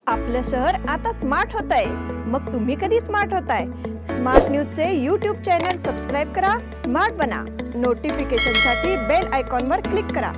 आपलं शहर आता स्मार्ट होतंय। मग तुम्ही कधी स्मार्ट होताय? स्मार्ट न्यूजचे YouTube चॅनल सबस्क्राइब करा, स्मार्ट बना। नोटिफिकेशनसाठी बेल आयकॉनवर क्लिक करा।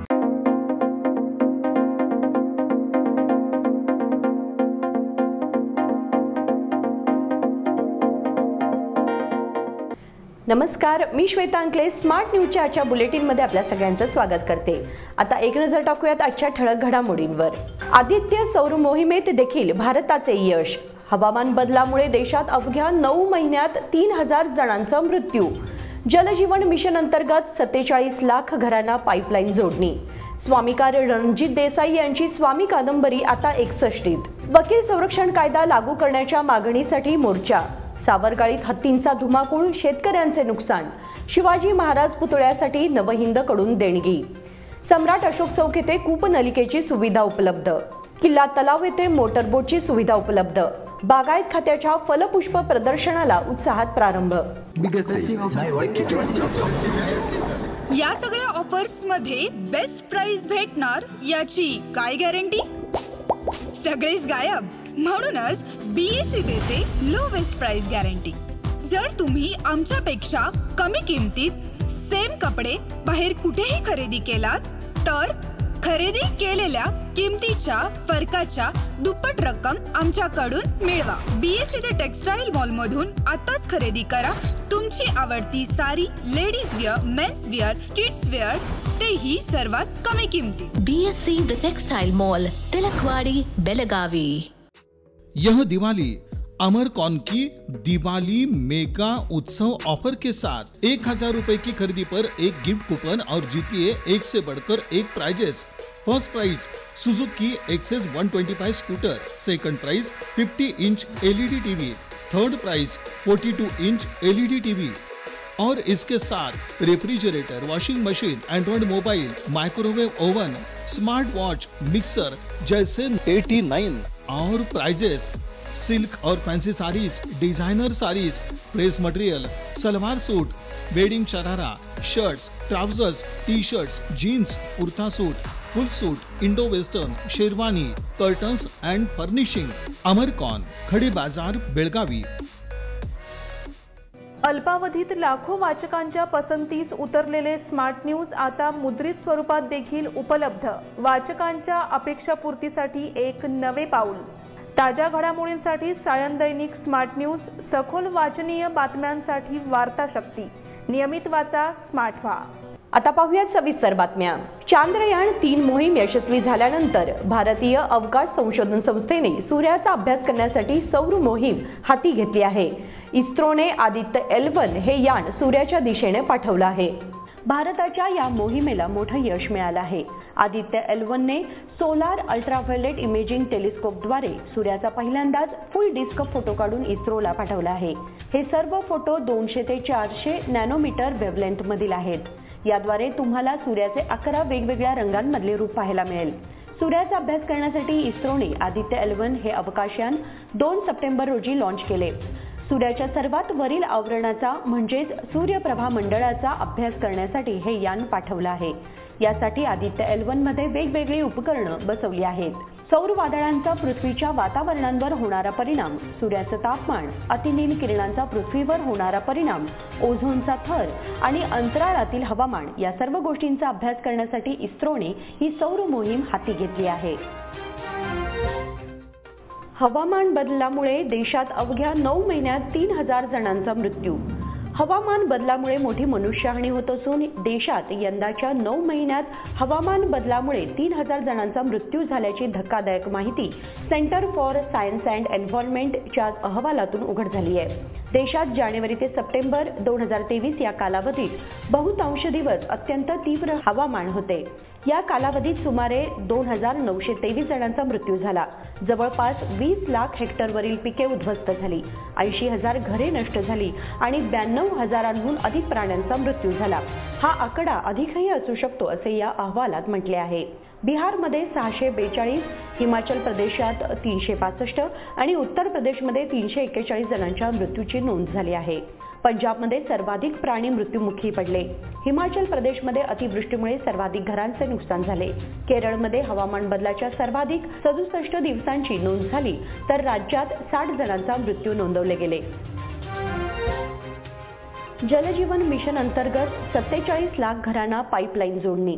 नमस्कार, मी श्वेता अंकले स्मार्ट न्यूजच्या आजच्या बुलेटिनमध्ये आपल्या सगळ्यांचं स्वागत करते। आता एक नजर टाकूयात आजच्या ठळक घडामोडींवर। आदित्य सौर मोहिमेत देखील भारताचे यश। हवामान बदलामुळे देशात अवघ्या 9 महिन्यात 3000 जणांचा मृत्यू। जलजीवन मिशन अंतर्गत 47 लाख घरांना पाईपलाईन जोडणी। स्वामिकार रणजित देसाई यांची स्वामी कादंबरी आता 61th। वकील संरक्षण कायदा लागू करण्याच्या मागणीसाठी मोर्चा। सावरगाळीत हत्तींचा धुमाकूळ, शेतकऱ्यांचे नुकसान। शिवाजी महाराज पुतळ्यासाठी नवहिंदकडून देणगी। सम्राट अशोक चौक येथे कूपनलिकेची सुविधा उपलब्ध। किल्ला तलाव येथे मोटरबोटची सुविधा उपलब्ध। बागायत खात्याच्या फलपुष्प प्रदर्शनाला उत्साहात प्रारंभ। या सगळ्या ऑफर्स मध्ये बेस्ट प्राइस भेटणार याची काय गॅरंटी? सगळेच गायब। म्हणूनच BSE देते लोवेस्ट प्राइस गॅरंटी। जर तुम्ही आमच्यापेक्षा कमी किमतीत सेम कपडे बाहेर कुठेही खरेदी केलात तर खरेदी केलेल्या किमतीच्या फरकाच्या दुप्पट रक्कम आमच्याकडून मिळवा। BSE द टेक्सटाईल मॉल मधून आताच खरेदी करा तुमची आवडती sari, ladies wear, men's wear, kids wear, तेही सर्वात कमी किमतीत। BSE the textile mall, Tilakwadi, Belagavi. यह दिवाली अमरकॉन की दिवाली मेगा उत्सव ऑफर के साथ 1000 रुपए की खरीदी पर एक गिफ्ट कूपन और जीतिए एक से बढ़कर एक prizes. First prize Suzuki Access 125 scooter, second prize 50 inch LED TV, third prize 42 inch LED TV और इसके साथ refrigerator, washing machine, Android mobile, microwave oven, smart watch, mixer जैसे 89 और प्राइजेस। सिल्क और fancy sarees, designer sarees, dress material, salwar suit, wedding sharara, shirts, trousers, T-shirts, jeans, kurta suit, full suit, Indo western, sherwani, curtains and furnishing. Amarkon, Khade Bazar, Belagavi. अल्पावधीत लाखो वाचकांच्या पसंतीस उतरलेले स्मार्ट न्यूज आता मुद्रित स्वरूपात देखील उपलब्ध। वाचकांच्या अपेक्षापूर्तीसाठी एक नवे पाऊल। ताज्या घडामोडींसाठी सायन दैनिक स्मार्ट न्यूज, सखोल वाचनीय बातम्यांसाठी वार्ता शक्ती। नियमित वाचा, स्मार्ट व्हा। आता पाहूयात सविस्तर बातम्या। चांद्रयान 3 मोहीम यशस्वी झाल्यानंतर भारतीय अवकाश संशोधन संस्थेने सूर्याचा अभ्यास करण्यासाठी सौर मोहीम हाती घेतली आहे। इस्रोने आदित्य L1 हे यान सूर्याच्या दिशेने पाठवलं आहे। भारताच्या या मोहिमेला मोठं यश मिळालं आहे। आदित्य L1 ने सोलार अल्ट्राव्हायोलेट इमेजिंग टेलिस्कोपद्वारे सूर्याचा पहिल्यांदाच फुल डिस्क फोटो काढून इस्रोला पाठवला आहे। हे सर्व फोटो 200 ते 400 नॅनोमीटर वेव्हलेंथ मधील आहेत। याद्वारे तुम्हाला सूर्याचे 11 वेगवेगळ्या रंगांमधले रूप पाहायला मिळेल। सूर्याचा अभ्यास करण्यासाठी इस्रोने आदित्य L1 हे अवकाशयान 2 सप्टेंबर रोजी लॉन्च केले। सूर्याच्या सर्वात वरील आवरणाचा म्हणजेच सूर्यप्रभा मंडळाचा अभ्यास करण्यासाठी हे यान पाठवलं आहे। यासाठी आदित्य L1 मध्ये वेगवेगळी उपकरणं बसवली आहेत। सौर वादळांचा पृथ्वीच्या वातावरणावर होणारा परिणाम, सूर्याचं तापमान, अतिनील किरणांचा पृथ्वीवर होणारा परिणाम, ओझोनचा थर आणि अंतराळातील हवामान या सर्व गोष्टींचा अभ्यास करण्यासाठी इस्रोने ही सौर मोहीम हाती घेतली आहे। हवामान बदलामुळे देशात अवघ्या 9 महिन्यात 3000 जणांचा मृत्यू। हवामान बदलामुळे मोठी मनुष्यहानी होत असून देशात यंदाच्या 9 महिन्यात हवामान बदलामुळे 3000 जणांचा मृत्यू झाल्याची धक्कादायक माहिती सेंटर फॉर सायन्स अँड एन्व्हायरमेंटच्या अहवालातून उघड झाली आहे। देशात जानेवारी ते सप्टेंबर 2023 या कालावधीत बहुतांश दिवस अत्यंत तीव्र हवामान होते। या कालावधीत सुमारे 2923 जणांचा मृत्यू झाला। जवळपास 20 लाख हेक्टरवरील पिके उद्ध्वस्त झाली, 80,000 घरे नष्ट झाली आणि 92,000हून अधिक प्राण्यांचा मृत्यू झाला। हा आकडा अधिकही असू शकतो असे या अहवालात म्हटले आहे। बिहारमध्ये 642, हिमाचल प्रदेशात 365 आणि उत्तर प्रदेशमध्ये 341 जणांच्या मृत्यूची नोंद झाली आहे. पंजाबमध्ये सर्वाधिक प्राणी मृत्युमुखी पडले. हिमाचल प्रदेशमध्ये अतिवृष्टीमुळे सर्वाधिक घरांचे नुकसान झाले. केरळमध्ये हवामान बदलाच्या सर्वाधिक 67 दिवसांची नोंद झाली, तर राज्यात 60 जणांचा मृत्यू नोंदवले गेले. जलजीवन मिशन अंतर्गत 47 लाख घरांना पाईपलाईन जोडणी.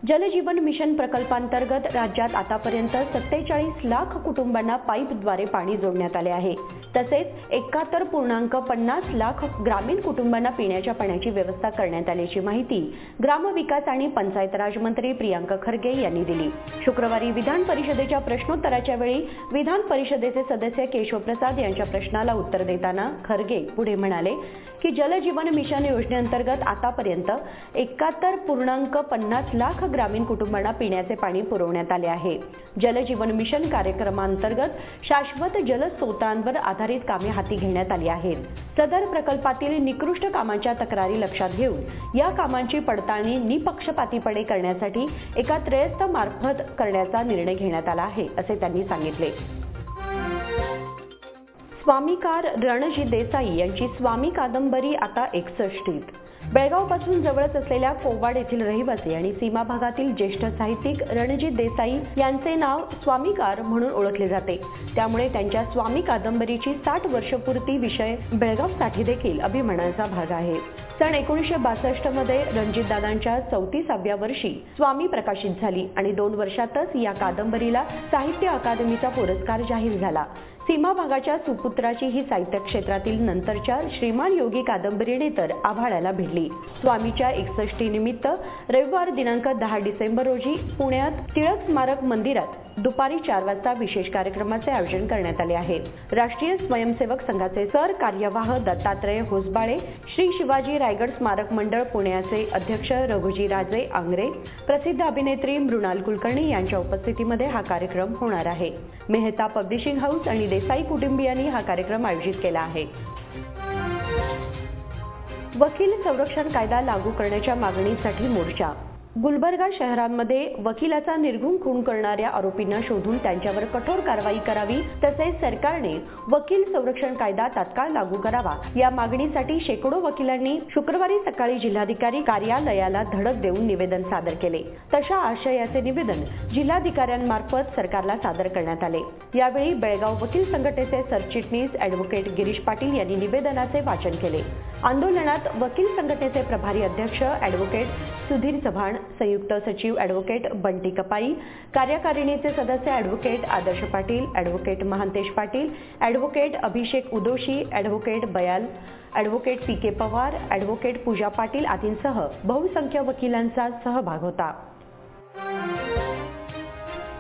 जलजीवन मिशन प्रकल्पांतर्गत राज्यात आतापर्यंत 47 लाख कुटुंबांना पाईपद्वारे पाणी जोडण्यात आले आहे. तसेच 71.50 लाख ग्रामीण कुटुंबांना पिण्याच्या पाण्याची व्यवस्था करण्यात आल्याची माहिती ग्रामविकास आणि पंचायत राज मंत्री प्रियांक खरगे यांनी दिली. शुक्रवारी विधान परिषदेच्या प्रश्नोत्तराच्या वेळी विधान परिषदेचे सदस्य केशवप्रसाद यांच्या प्रश्नाला उत्तर देताना खरगे पुढे म्हणाले की जलजीवन मिशन योजनेअंतर्गत आतापर्यंत 71.50 लाख ग्रामीण कुटुंबांना पिण्याचे पाणी पुरवण्यात आले आहे. जलजीवन मिशन कार्यक्रमांतर्गत शाश्वत जलस्रोतांवर आधारित कामे हाती घेण्यात आली आहेत. सदर प्रकल्पातील निकृष्ट कामांच्या तक्रारी लक्षात घेऊन या कामांची पडताळणी निपक्षपातीपणे करण्यासाठी एका त्रयस्थ मार्फत करण्याचा निर्णय घेण्यात आला आहे, असे त्यांनी सांगितले. स्वामीकार रणजी देसाई यांची स्वामी कादंबरी आता 61. बेळगावपासून जवळच असलेल्या कोवाड येथील रहिवासी आणि सीमा भागातील ज्येष्ठ साहित्यिक रणजित देसाई यांचे नाव स्वामीकार म्हणून ओळखले जाते. त्यामुळे त्यांच्या स्वामी कादंबरीची 60 वर्षपूर्ती विषय बेळगावसाठी देखील अभिमानाचा भाग आहे. सन 1962 मध्ये रणजितदादांच्या 34व्या वर्षी स्वामी प्रकाशित झाली आणि 2 वर्षातच या कादंबरीला साहित्य अकादमीचा पुरस्कार जाहीर झाला. सीमा भागाच्या सुपुत्राची ही साहित्य क्षेत्रातील नंतरच्या श्रीमान योगी कादंबरीने तर आभाळाला भिडली. स्वामीच्या 61 निमित्त रविवार दिनांक 10 डिसेंबर रोजी पुण्यात टिळक स्मारक मंदिरात दुपारी 4 वाजता विशेष कार्यक्रमाचे आयोजन करण्यात आले आहे. राष्ट्रीय स्वयंसेवक संघाचे सर कार्यवाह दत्तात्रय होसबाळे, श्री शिवाजी रायगड स्मारक मंडळ पुण्याचे अध्यक्ष रघुजी राजे आंग्रे, प्रसिद्ध अभिनेत्री मृणाल कुलकर्णी यांच्या उपस्थितीमध्ये हा कार्यक्रम होणार आहे. मेहता पब्लिशिंग हाऊस आणि देसाई कुटुंबियांनी हा कार्यक्रम आयोजित केला आहे. वकील संरक्षण कायदा लागू करण्याच्या मागणीसाठी मोर्चा. गुलबर्गा शहरांमध्ये वकिलाचा निर्घुण खून करणाऱ्या आरोपींना शोधून त्यांच्यावर कठोर कारवाई करावी, तसेच सरकारने वकील संरक्षण कायदा तात्काळ लागू करावा या मागणीसाठी शेकडो वकिलांनी शुक्रवारी सकाळी जिल्हाधिकारी कार्यालयाला धडक देऊन निवेदन सादर केले. तशा आशयाचे निवेदन जिल्हाधिकाऱ्यांमार्फत सरकारला सादर करण्यात आले. यावेळी बेळगाव वकील संघटनेचे सरचिटणीस ॲडव्होकेट गिरीश पाटील यांनी निवेदनाचे वाचन केले. आंदोलनात वकील संघटनेचे प्रभारी अध्यक्ष ॲडव्होकेट सुधीर चव्हाण, संयुक्त सचिव ॲडव्होकेट बंटी कपाई, कार्यकारिणीचे सदस्य advocate Adarsh Patil, advocate Mahantesh Patil, advocate Abhishek Udoshi, advocate Bayal, advocate P K. Pawar, advocate Pooja Patil आदींसह बहुसंख्य वकिलांचा सहभाग होता.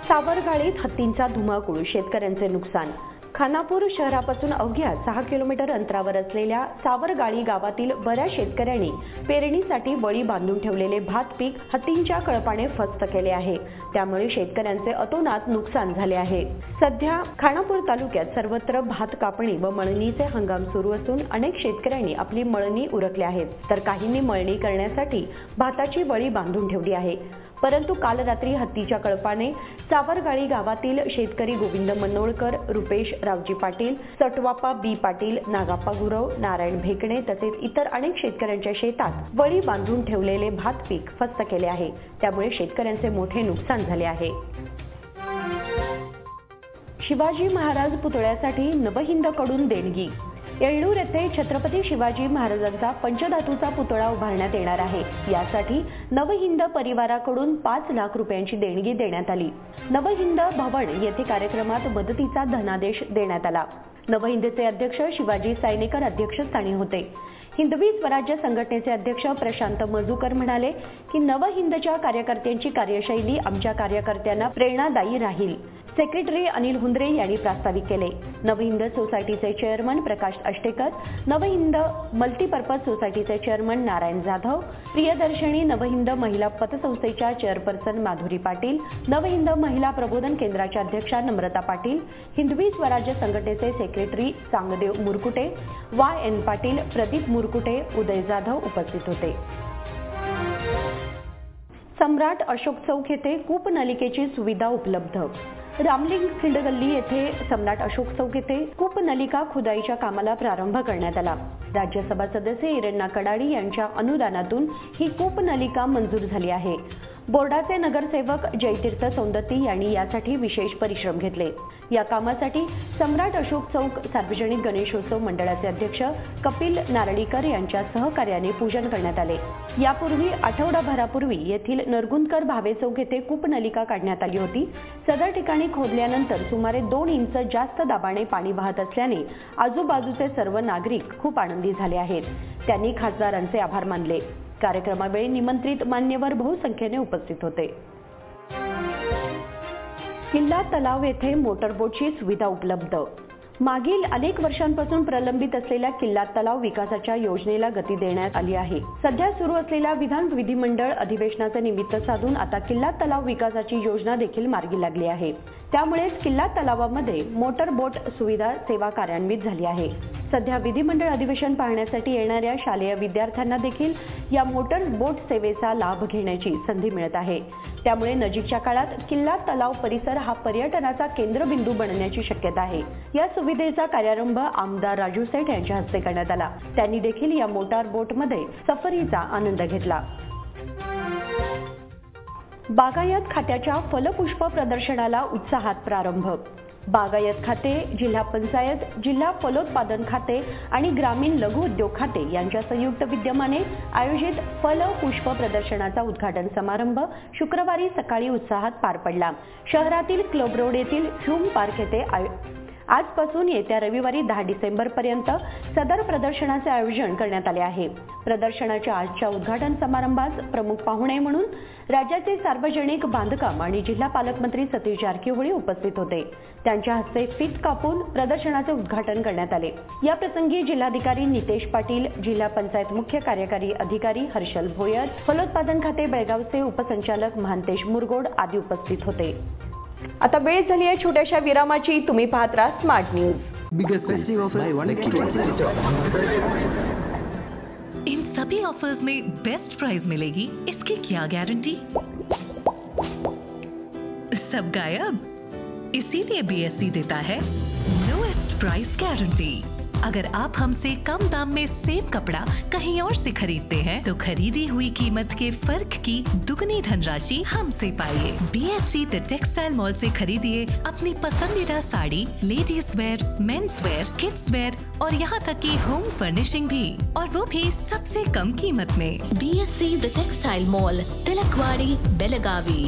सावरगाळीत हत्तींचा धुमाकूळ, शेतकऱ्यांचे नुकसान. खानापूर शहरापासून अवघ्या 6 किलोमीटर अंतरावर असलेल्या सावरगाळी गावातील बऱ्याच शेतकऱ्यांनी पेरणीसाठी बळी बांधून ठेवलेले भात पीक हत्तींच्या कळपाने फस्त केले आहे. त्यामुळे शेतकऱ्यांचे अतोनात नुकसान झाले आहे. सध्या खानापूर तालुक्यात सर्वत्र भात कापणी व मळणीचे हंगाम सुरू असून अनेक शेतकऱ्यांनी आपली मळणी उरकली आहेत, तर काहींनी मळणी करण्यासाठी भाताची बळी बांधून ठेवली आहे. परंतु काल रात्री हत्तीच्या कळपाने सावरगाळी गावातील शेतकरी गोविंद मनोळकर, रुपेश रावजी पाटील, सटवापा बी पाटील, नागाप्पा गुरव, नारायण भेकणे तसेच इतर अनेक शेतकऱ्यांच्या शेतात बळी बांधून ठेवलेले भात पीक फस्त केले आहे. त्यामुळे शेतकऱ्यांचे मोठे नुकसान झाले आहे. शिवाजी महाराज पुतळ्यासाठी नवहिंदकडून देणगी. येळ्ळूर येथे छत्रपती शिवाजी महाराजांचा पंचधातूचा पुतळा उभारण्यात येणार आहे. यासाठी नवहिंद परिवाराकडून 5 लाख रुपयांची देणगी देण्यात आली. नवहिंद भवन येथे कार्यक्रमात मदतीचा धनादेश देण्यात आला. नवहिंदचे अध्यक्ष शिवाजी सायनेकर अध्यक्षस्थानी होते. हिंदवी स्वराज्य संघटनेचे अध्यक्ष प्रशांत मजूकर म्हणाले की नवहिंदच्या कार्यकर्त्यांची कार्यशैली आमच्या कार्यकर्त्यांना प्रेरणादायी राहील. सेक्रेटरी अनिल हुंद्रे यांनी प्रास्ताविक केले. नवहिंद सोसायटीचे चेअरमन प्रकाश अष्टेकर, नवहिंद मल्टीपर्पज सोसायटीचे चेअरमन नारायण जाधव, प्रियदर्शनी नवहिंद महिला पतसंस्थेच्या चेअरपर्सन माधुरी पाटील, नवहिंद महिला प्रबोधन केंद्राच्या अध्यक्षा नम्रता पाटील, हिंदवी स्वराज्य संघटनेचे सेक्रेटरी चांगदेव मुरकुटे, YN पाटील, प्रदीप मुरकुटे, उदय जाधव उपस्थित होते. सम्राट अशोक चौक येथे कूपनलिकेची सुविधा उपलब्ध. रामलिंग खिंडगल्ली येथे सम्राट अशोक चौक येथे कूपनलिका खुदाईच्या कामाला प्रारंभ करण्यात आला. राज्यसभा सदस्य इरण्णा कडाडी यांच्या अनुदानातून ही कूपनलिका मंजूर झाली आहे. बोर्डाचे नगरसेवक जयतीर्थ सौंदत्ती यांनी यासाठी विशेष परिश्रम घेतले. या कामासाठी सम्राट अशोक चौक सार्वजनिक गणेशोत्सव मंडळाचे अध्यक्ष कपिल नारळीकर यांच्या सहकार्याने पूजन करण्यात आले. यापूर्वी आठवडाभरापूर्वी येथील नरगुंदकर भावे चौक येथे कूपनलिका काढण्यात आली होती. सदर ठिकाणी खोदल्यानंतर सुमारे 2 इंच जास्त दाबाने पाणी वाहत असल्याने आजूबाजूचे सर्व नागरिक खूप आनंदी झाले आहेत. त्यांनी खासदारांचे आभार मानले. कार्यक्रमावेळी निमंत्रित मान्यवर बहुसंख्येने उपस्थित होते. किल्ला तलाव येथे मोटरबोटची सुविधा उपलब्ध. मागील अनेक वर्षांपासून प्रलंबित असलेल्या किल्ला तलाव विकासाच्या योजनेला गती देण्यात आली आहे. सध्या सुरू असलेल्या विधिमंडळ अधिवेशनाचे निमित्त साधून आता किल्ला तलाव विकासाची योजना देखील मार्गी लागली आहे. त्यामुळेच किल्ला तलावामध्ये मोटर बोट सुविधा सेवा कार्यान्वित झाली आहे. सध्या विधिमंडळ अधिवेशन पाहण्यासाठी येणाऱ्या शालेय विद्यार्थ्यांना देखील या मोटर बोट सेवेचा लाभ घेण्याची संधी मिळत आहे. त्यामुळे नजीकच्या काळात किल्ला तलाव परिसर हा पर्यटनाचा केंद्रबिंदू बनण्याची शक्यता आहे. या सुविधेचा कार्यारंभ आमदार राजू सेठ यांच्या हस्ते करण्यात आला. त्यांनी देखील या मोटार बोटमध्ये सफरीचा आनंद घेतला. बागायत खात्याच्या फलपुष्प प्रदर्शनाला उत्साहात प्रारंभ. बागायत खाते, जिल्हा पंचायत, जिल्हा फलोत्पादन खाते आणि ग्रामीण लघु उद्योग खाते यांच्या संयुक्त विद्यमाने आयोजित फल पुष्प प्रदर्शनाचा उद्घाटन समारंभ शुक्रवारी सकाळी उत्साहात पार पडला. शहरातील क्लब रोड येथील ह्यूम पार्क येथे आजपासून येत्या रविवारी 10 डिसेंबरपर्यंत सदर प्रदर्शनाचे आयोजन करण्यात आले आहे. प्रदर्शनाच्या आजच्या उद्घाटन समारंभास प्रमुख पाहुणे म्हणून राज्याचे सार्वजनिक बांधकाम आणि जिल्हा पालकमंत्री सतीश जारकिहोळी उपस्थित होते. त्यांच्या हस्ते फीत कापून प्रदर्शनाचे उद्घाटन करण्यात आले. या प्रसंगी जिल्हाधिकारी नितेश पाटील, जिल्हा पंचायत मुख्य कार्यकारी अधिकारी हर्षल भोयर, फलोत्पादन खाते बेळगावचे उपसंचालक महांतेश मुरगोड आदी उपस्थित होते. आता वेळ झाली आहे छोट्याशा विरामाची. तुम्ही पाहत राहा स्मार्ट न्यूज. इन सभी ऑफर्स में बेस्ट प्राइस मिलेगी, इसकी क्या गारंटी? सब गायब, इसीलिए BSC देता है लोएस्ट प्राइस गारंटी. अगर आप हमसे कम दाम में सेम कपड़ा कहीं और से खरीदते हैं तो खरीदी हुई कीमत के फर्क की दुगनी धनराशि हमसे पाइए. BSC द टेक्सटाइल मॉल से खरीदिए अपनी पसंदीदा sari, ladies wear, men's wear, kids wear और यहाँ तक की होम फर्निशिंग भी, और वो भी सबसे कम कीमत में. BSC the textile mall, Tilakwadi, Belagavi.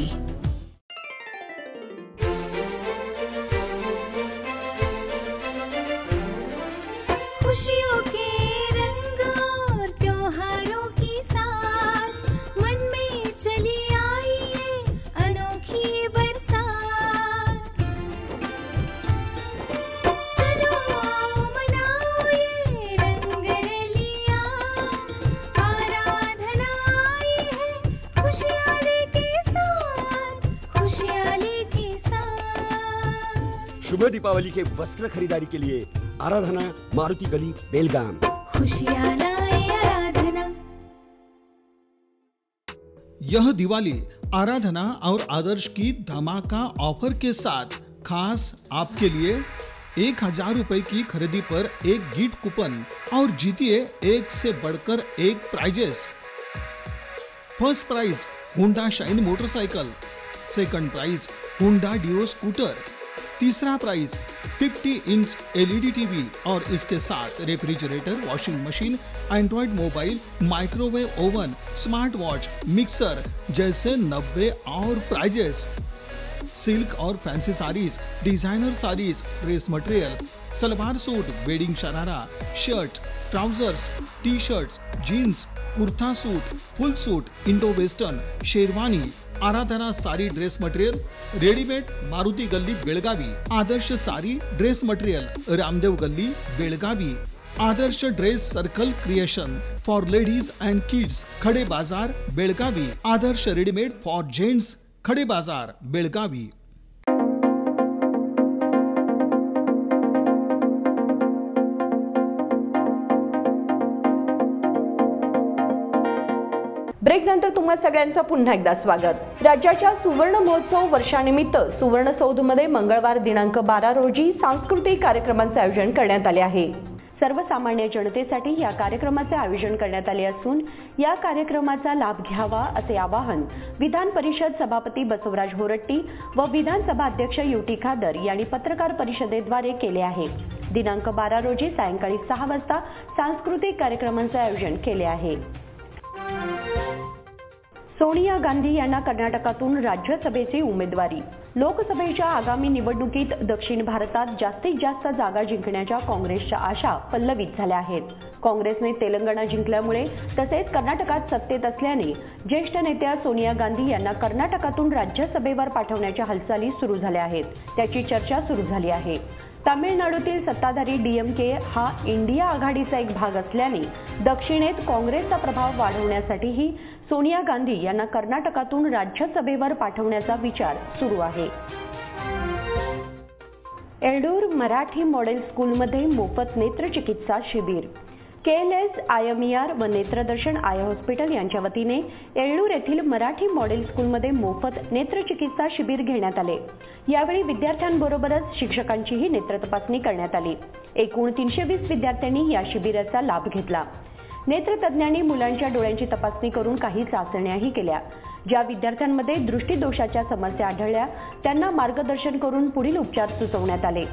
खुशियों के रंग और त्योहारों की साथ मन में चली आई है अनोखी बरसात. चलो आओ मनाओ ये रंग रलियां, आराधना आई है खुशहाली के साथ, खुशहाली के साथ. शुभ दीपावली के वस्त्र खरीदारी के लिए आराधना, मारुति गली, बेलगाम. खुशियाँ लाए आराधना. यह दिवाली आराधना और आदर्श की धमाका ऑफर के साथ खास आपके लिए 1000 रुपए की खरीदी पर एक गिफ्ट कूपन और जीतिए एक से बढ़कर एक prizes. First prize Honda Shine motorcycle, second prize Honda Dio scooter, तीसरा प्राइज 50 इंच LED टीवी और इसके साथ refrigerator, washing machine, Android mobile, microwave oven, smart watch, mixer जैसे 90 और प्राइजेस. सिल्क और fancy sarees, designer sarees, dress material, salwar suit, wedding sharara, shirt, trousers, T-shirts, jeans, kurta suit, full suit, Indo western, sherwani, Aradhana saree dress material, readymade, Maruti Galli Belagavi, Adarsh saree dress material, Ramdev Galli Belagavi, Adarsh dress circle creation for ladies and kids, Khade Bazar Belagavi, Adarsh readymade for gents, Khade Bazar Belagavi. Break नंतर तुम्हा सगळ्यांचं पुन्हा एकदा स्वागत। राज्याच्या सुवर्ण महोत्सव वर्षानिमित्त सुवर्ण सौधमध्ये मंगळवार दिनांक 12 रोजी सांस्कृतिक कार्यक्रमांचे आयोजन करण्यात आले आहे। सर्वसामान्य जनतेसाठी या कार्यक्रमाचे आयोजन करण्यात आले असून या कार्यक्रमाचा लाभ घ्यावा असे आवाहन विधान परिषद सभापती बसवराज होरट्टी व विधानसभा अध्यक्ष युटी खादर यांनी पत्रकार परिषदेद्वारे केले आहे। दिनांक 12 रोजी सायंकाळी 6 वाजता सांस्कृतिक कार्यक्रमांचे आयोजन केले आहे। सोनिया गांधी यांना कर्नाटकातून राज्यसभेची उमेदवारी। लोकसभेच्या आगामी निवडणुकीत दक्षिण भारतात जास्तीत जास्त जागा जिंकण्याच्या काँग्रेसच्या आशा पल्लवित झाल्या आहेत। काँग्रेसने तेलंगणा जिंकल्यामुळे तसेच कर्नाटकात सत्तेत असल्याने ज्येष्ठ नेत्या सोनिया गांधी यांना कर्नाटकातून राज्यसभेवर पाठवण्याच्या हालचाली सुरू झाल्या आहेत। त्याची चर्चा सुरू झाली आहे। तामिळनाडूतील सत्ताधारी डीएमके हा इंडिया आघाडीचा एक भाग असल्याने दक्षिणेत काँग्रेसचा प्रभाव वाढवण्यासाठीही सोनिया गांधी यांना कर्नाटकातून राज्यसभेवर पाठवण्याचा विचार सुरू आहे। एल्डूर मराठी मॉडेल स्कूलमध्ये मोफत नेत्रचिकित्सा शिबिर। KLS IMER व नेत्रदर्शन आय हॉस्पिटल यांच्या वतीने एल्डूर येथील मराठी मॉडेल स्कूलमध्ये मोफत नेत्रचिकित्सा शिबिर घेण्यात आले। यावेळी विद्यार्थ्यांबरोबरच शिक्षकांचीही नेत्र तपासणी करण्यात आली। एकूण 320 विद्यार्थ्यांनी या शिबिराचा लाभ घेतला। नेत्रतज्ञांनी मुलांच्या डोळ्यांची तपासणी करून काही चाचण्याही केल्या। ज्या विद्यार्थ्यांमध्ये दृष्टिदोषाच्या समस्या आढळल्या त्यांना मार्गदर्शन करून पुढील उपचार सुचवण्यात आले।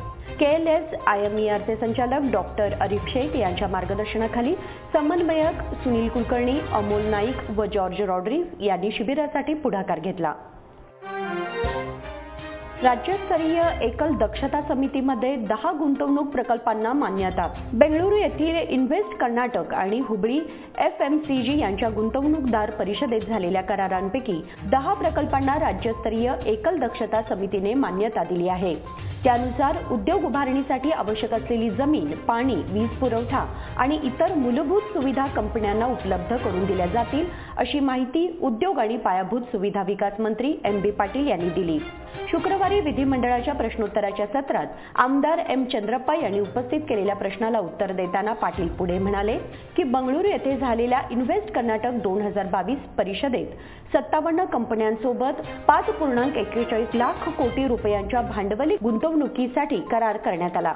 KLS IMER चे संचालक डॉक्टर अरिफ शेख यांच्या मार्गदर्शनाखाली समन्वयक सुनील कुलकर्णी, अमोल नाईक व जॉर्ज रॉड्रिग्ज यांनी शिबिरासाठी पुढाकार घेतला। राज्यस्तरीय एकल दक्षता समितीमध्ये 10 गुंतवणूक प्रकल्पांना मान्यता। बेंगळुरू येथील इन्व्हेस्ट कर्नाटक आणि हुबळी FMCG यांच्या गुंतवणूकदार परिषदेत झालेल्या करारांपैकी 10 प्रकल्पांना राज्यस्तरीय एकल दक्षता समितीने मान्यता दिली आहे। त्यानुसार उद्योग उभारणीसाठी आवश्यक असलेली जमीन, पाणी, वीज पुरवठा आणि इतर मूलभूत सुविधा कंपन्यांना उपलब्ध करून दिल्या जातील अशी माहिती उद्योग आणि पायाभूत सुविधा विकास मंत्री MB पाटील यांनी दिली। शुक्रवारी विधिमंडळाच्या प्रश्नोत्तराच्या सत्रात आमदार M चंद्रप्पा यांनी उपस्थित केलेल्या प्रश्नाला उत्तर देताना पाटील पुढे म्हणाले की बंगळुरू येथे झालेल्या इन्व्हेस्ट कर्नाटक 2022 परिषदेत 57 कंपन्यांसोबत 5.41 लाख कोटी रुपयांच्या भांडवली गुंतवणुकीसाठी करार करण्यात आला।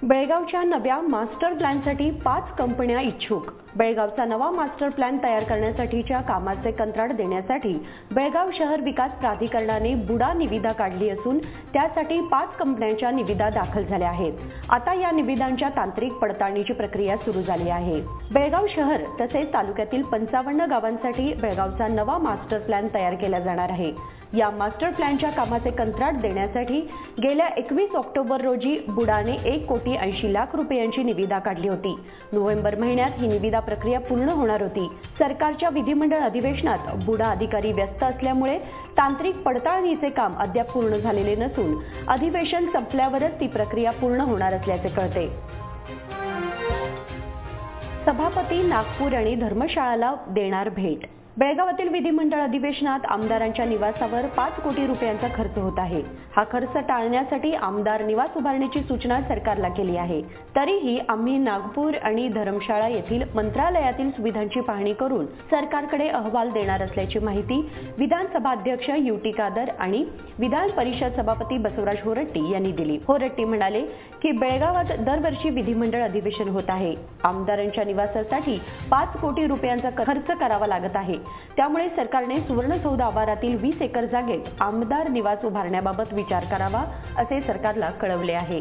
बेळगावच्या नव्या मास्टर प्लॅनसाठी 5 कंपन्या इच्छुक। बेळगावचा नवा मास्टर प्लॅन तयार करण्यासाठीच्या कामाचे कंत्राट देण्यासाठी बेळगाव शहर विकास प्राधिकरणाने बुडा निविदा काढली असून त्यासाठी 5 कंपन्यांच्या निविदा दाखल झाल्या आहेत। आता या निविदांच्या तांत्रिक पडताळणीची प्रक्रिया सुरू झाली आहे। बेळगाव शहर तसेच तालुक्यातील 55 गावांसाठी बेळगावचा नवा मास्टर प्लॅन तयार केला जाणार आहे। या मास्टर प्लॅनच्या कामाचे कंत्राट देण्यासाठी गेल्या 21 ऑक्टोबर रोजी बुडाने 1,80,00,000 रुपयांची निविदा काढली होती। नोव्हेंबर महिन्यात ही निविदा प्रक्रिया पूर्ण होणार होती। सरकारच्या विधिमंडळ अधिवेशनात बुडा अधिकारी व्यस्त असल्यामुळे तांत्रिक पडताळणीचे काम अद्याप पूर्ण झालेले नसून अधिवेशन संपल्यावरच ती प्रक्रिया पूर्ण होणार असल्याचे कळते। सभापती नागपूर आणि धर्मशाळाला देणार भेट। बेळगावातील विधिमंडळ अधिवेशनात आमदारांच्या निवासावर 5 कोटी रुपयांचा खर्च होत आहे। हा खर्च टाळण्यासाठी आमदार निवास उभारण्याची सूचना सरकारला केली आहे। तरीही आम्ही नागपूर आणि धर्मशाळा येथील मंत्रालयातील सुविधांची पाहणी करून सरकारकडे अहवाल देणार असल्याची माहिती विधानसभा अध्यक्ष युटी खादर आणि विधान परिषद सभापती बसवराज होरट्टी यांनी दिली। होरट्टी म्हणाले की बेळगावात दरवर्षी विधिमंडळ अधिवेशन होत आहे। आमदारांच्या निवासासाठी 5 कोटी रुपयांचा खर्च करावा लागत आहे। त्यामुळे सरकारने सुवर्णसौध आवारातील 20 एकर जागेत आमदार निवास उभारण्याबाबत विचार करावा असे सरकारला कळवले आहे।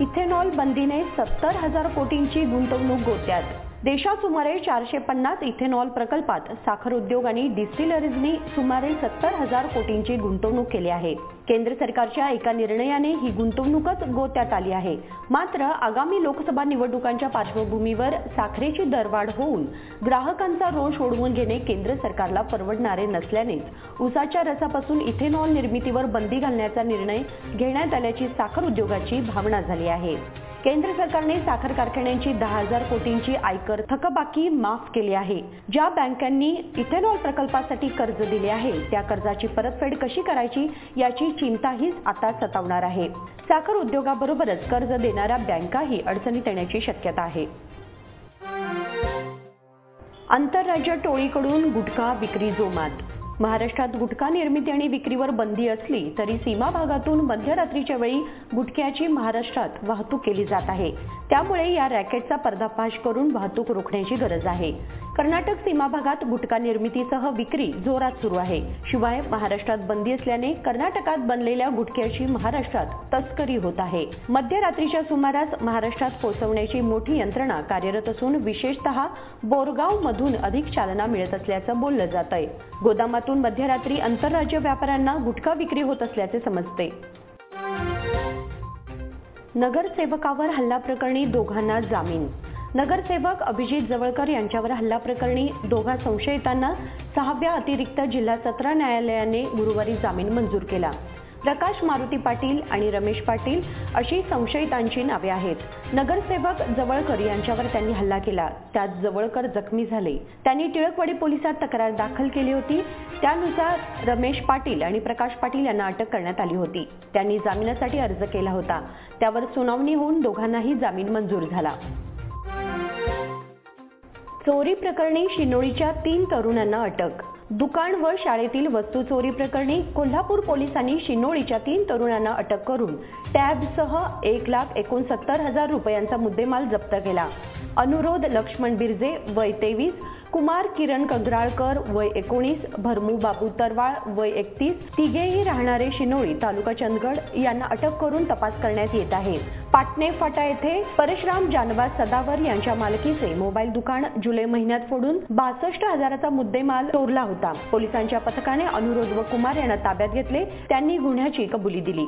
इथेनॉल बंदीने 70,000 कोटींची गुंतवणूक गोत्यात। देशात सुमारे 450 इथेनॉल प्रकल्पात साखर उद्योग आणि डिस्टिलरीजनी सुमारे 70,000 कोटींची गुंतवणूक केली आहे। केंद्र सरकारच्या एका निर्णयाने ही गुंतवणूकच गोत्यात आली आहे। मात्र आगामी लोकसभा निवडणुकांच्या पार्श्वभूमीवर साखरेची दरवाढ होऊन ग्राहकांचा रोष ओढवून घेणे केंद्र सरकारला परवडणारे नसल्यानेच ऊसाच्या रसापासून इथेनॉल निर्मितीवर बंदी घालण्याचा निर्णय घेण्यात आल्याची साखर उद्योगाची भावना झाली आहे। केंद्र सरकारने साखर कारखान्यांची 10,000 कोटींची आयकर थकबाकी माफ केली आहे। ज्या बँकांनी इथेनॉल प्रकल्पासाठी कर्ज दिले आहे त्या कर्जाची परतफेड कशी करायची याची चिंताही आता सतावणार आहे। साखर उद्योगाबरोबरच कर्ज देणाऱ्या बँकाही अडचणीत येण्याची शक्यता आहे। आंतरराज्य टोळीकडून गुटखा विक्री जोमात. महाराष्ट्रात गुटखा निर्मिती आणि विक्रीवर बंदी असली तरी सीमा भागातून मध्यरात्रीच्या वेळी गुटख्याची महाराष्ट्रात वाहतूक केली जात आहे. त्यामुळे या रॅकेटचा पर्दाफाश करून वाहतूक रोखण्याची गरज आहे. कर्नाटक सीमा भागात गुटखा निर्मितीसह विक्री जोरात सुरू आहे. शिवाय महाराष्ट्रात बंदी असल्याने कर्नाटकात बनलेल्या गुटख्याची महाराष्ट्रात तस्करी होत आहे. मध्यरात्रीच्या सुमारास महाराष्ट्रात पोहोचवण्याची मोठी यंत्रणा कार्यरत असून विशेषतः बोरगाव मधून अधिक चालना मिळत असल्याचं बोललं जात आहे. गोदामातून मध्यरात्री आंतरराज्य व्यापाऱ्यांना गुटखा विक्री होत असल्याचे समजते. नगरसेवकावर हल्ला प्रकरणी दोघांना जामीन. नगरसेवक अभिजित जवळकर यांच्यावर हल्ला प्रकरणी दोघा संशयितांना 6व्या अतिरिक्त जिल्हा सत्र न्यायालयाने गुरुवारी जामीन मंजूर केला. प्रकाश मारुती पाटील आणि रमेश पाटील अशी संशयितांची नावे आहेत. नगरसेवक जवळकर यांच्यावर त्यांनी हल्ला केला. त्यात जवळकर जखमी झाले. त्यांनी टिळकवाडी पोलिसात तक्रार दाखल केली होती. त्यानुसार रमेश पाटील आणि प्रकाश पाटील यांना अटक करण्यात आली होती. त्यांनी जामिनासाठी अर्ज केला होता. त्यावर सुनावणी होऊन दोघांनाही जामीन मंजूर झाला. चोरी प्रकरणी शिनोळीच्या 3 तरुणांना अटक. दुकान व शाळेतील वस्तू चोरी प्रकरणी कोल्हापूर पोलिसांनी शिनोळीच्या 3 तरुणांना अटक करून टॅबसह 1,69,000 रुपयांचा मुद्देमाल जप्त केला. अनुरोध लक्ष्मण बिर्जे वय 23, कुमार किरण कंगराळकर वय 19, भरमू बाबू तरवाळ वय 31, तिघेही राहणारे शिनोळी तालुका चंदगड यांना अटक करून तपास करण्यात येत आहे. पाटणे फाटा येथे परशुराम जानबाज सदावर यांच्या मालकीचे मोबाईल दुकान जुलै महिन्यात फोडून 62,000चा मुद्देमाल चोरला होता. पोलिसांच्या पथकाने अनुरोध व कुमार यांना ताब्यात घेतले. त्यांनी गुन्ह्याची कबुली दिली.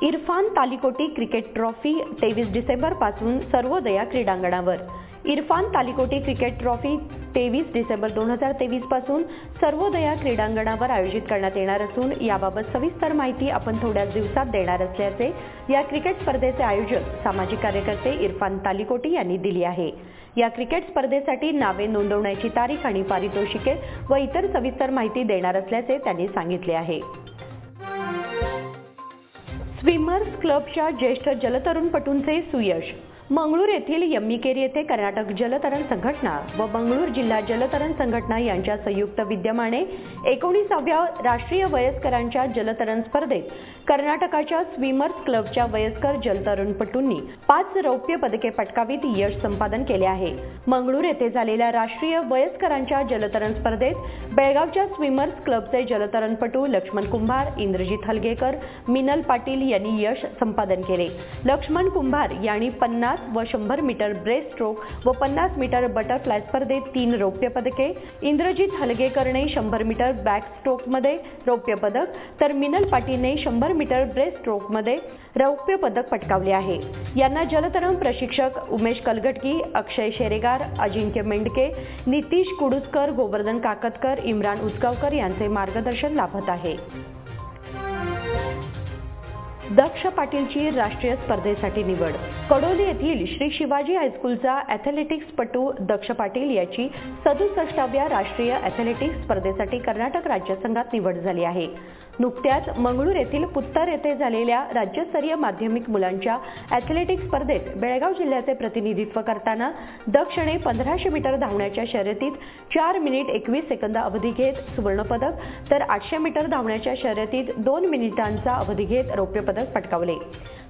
इरफान तालिकोटी क्रिकेट ट्रॉफी 23 डिसेंबर पासून सर्वोदया क्रीडांगणावर. इरफान तालिकोटी क्रिकेट ट्रॉफी 23 डिसेंबर 2023 पासून सर्वोदया क्रीडांगणावर आयोजित करण्यात येणार असून याबाबत सविस्तर माहिती आपण थोड्याच दिवसात देणार असल्याचे या क्रिकेट स्पर्धेचे आयोजक सामाजिक कार्यकर्ते इरफान तालिकोटी यांनी दिली आहे. या क्रिकेट स्पर्धेसाठी नावे नोंदवण्याची तारीख आणि पारितोषिके व इतर सविस्तर माहिती देणार असल्याचे त्यांनी सांगितले आहे. स्विमर्स क्लबच्या ज्येष्ठ जलतरणपटूंचे सुयश. मंगळूर येथील यम्मीकेरी येथे कर्नाटक जलतरण संघटना व मंगळूर जिल्हा जलतरण संघटना यांच्या संयुक्त विद्यमाने 19व्या राष्ट्रीय वयस्करांच्या जलतरण स्पर्धेत कर्नाटकाच्या स्विमर्स क्लबच्या वयस्कर जलतरणपटूंनी 5 रौप्य पदके पटकावीत यश संपादन केले आहे. मंगळूर येथे झालेल्या राष्ट्रीय वयस्करांच्या जलतरण स्पर्धेत बेळगावच्या स्विमर्स क्लबचे जलतरणपटू लक्ष्मण कुंभार, इंद्रजित हलगेकर, मिनल पाटील यांनी यश संपादन केले. लक्ष्मण कुंभार यांनी 50 व 100 मीटर ब्रेस्ट स्ट्रोक व 50 मीटर बटरफ्लाय स्पर्धेत 3 रौप्य पदके, इंद्रजित हलगेकरने 100 मीटर बॅक स्ट्रोकमध्ये रौप्य पदक तर मिनल पाटीलने 100 मीटर ब्रेस्ट स्ट्रोकमध्ये रौप्य पदक पटकावले आहे. यांना जलतरण प्रशिक्षक उमेश कलगटकी, अक्षय शेरेगार, अजिंक्य मेंढके, नितीश कुडुसकर, गोवर्धन काकतकर, इम्रान उसगावकर यांचे मार्गदर्शन लाभत आहे. दक्ष पाटीलची राष्ट्रीय स्पर्धेसाठी निवड. कडोली येथील श्री शिवाजी हायस्कूलचा ॲथलेटिक्सपटू दक्ष पाटील याची 67व्या राष्ट्रीय ॲथलेटिक्स स्पर्धेसाठी कर्नाटक राज्य संघात निवड झाली आहे. नुकत्याच मंगळूर येथील पुत्तर येथे झालेल्या राज्यस्तरीय माध्यमिक मुलांच्या ॲथलेटिक्स स्पर्धेत बेळगाव जिल्ह्याचे प्रतिनिधित्व करताना दक्षने 1500 मीटर धावण्याच्या शर्यतीत 4 मिनिट 21 सेकंद अवधी घेत सुवर्णपदक तर 800 मीटर धावण्याच्या शर्यतीत 2 मिनिटांचा अवधी घेत रौप्य पदक पटकावले.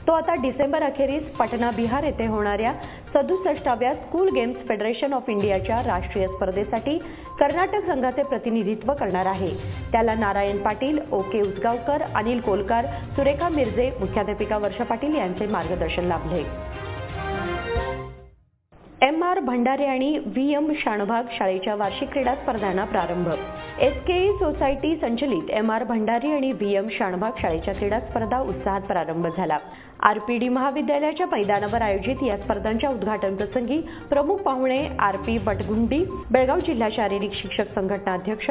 तो आता डिसेंबर अखेरीस पटना बिहार येथे होणाऱ्या 67व्या स्कूल गेम्स फेडरेशन ऑफ इंडियाच्या राष्ट्रीय स्पर्धेसाठी कर्नाटक संघाचे प्रतिनिधित्व करणार आहे. त्याला नारायण पाटील, ओके उसगावकर, अनिल कोलकार, सुरेखा मिर्जे, मुख्याध्यापिका वर्षा पाटील यांचे मार्गदर्शन लाभले. MR भंडारे आणि VM शाणभाग शाळेच्या वार्षिक क्रीडा स्पर्धांना प्रारंभ. SKE सोसायटी संचलित MR भंडारी आणि VM शाणभाग शाळेच्या क्रीडा स्पर्धा उत्साहात प्रारंभ झाला. RPD महाविद्यालयाच्या मैदानावर आयोजित या स्पर्धांच्या उद्घाटन प्रसंगी प्रमुख पाहुणे RP बटगुंडी, बेळगाव जिल्हा शारीरिक शिक्षक संघटना अध्यक्ष.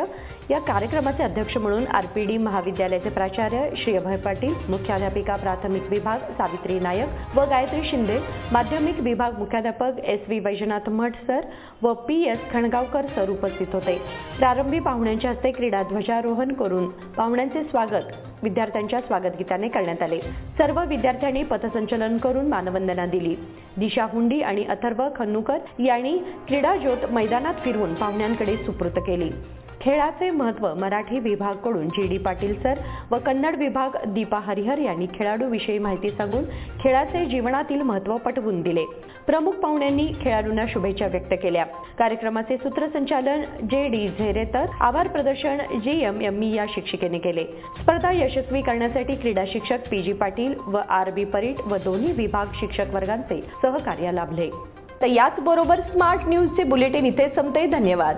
या कार्यक्रमाचे अध्यक्ष म्हणून RPD महाविद्यालयाचे प्राचार्य श्री अभय पाटील, मुख्याध्यापिका प्राथमिक विभाग सावित्री नायक व गायत्री शिंदे, माध्यमिक विभाग मुख्याध्यापक SV वैजनाथ मठ सर व PS खणगावकर सर उपस्थित होते. प्रारंभी पाहुण्यांच्या हस्ते क्रीडा ध्वजारोहण करून पाहुण्यांचे स्वागत विद्यार्थ्यांच्या स्वागत गीताने करण्यात आले. सर्व विद्यार्थ्यांनी यांनी पथसंचलन करून मानवंदना दिली. दिशा हुंडी आणि अथर्व खन्नुकर यांनी क्रीडा ज्योत मैदानात फिरवून पाहुण्यांकडे सुपूर्द केली. खेळाचे महत्त्व मराठी विभागाकडून जी.डी. पाटील सर व कन्नड विभाग दीपा हरिहर यांनी खेळाडूविषयी माहिती सांगून खेळाचे जीवनातील महत्त्व पटवून दिले. प्रमुख पाहुण्यांनी खेळाडूंना शुभेच्छा व्यक्त केल्या. कार्यक्रमाचे सूत्रसंचालन जे.डी. झेरे तर आभार प्रदर्शन जी.एम.एम.ई. या शिक्षिकेने केले. स्पर्धा यशस्वी करण्यासाठी क्रीडा शिक्षक पी.जी. पाटील व आर.बी. परीट व दोन्ही विभाग शिक्षक वर्गांचे सहकार्य लाभले. तर याचबरोबर स्मार्ट न्यूजचे बुलेटिन इथे संपते. धन्यवाद.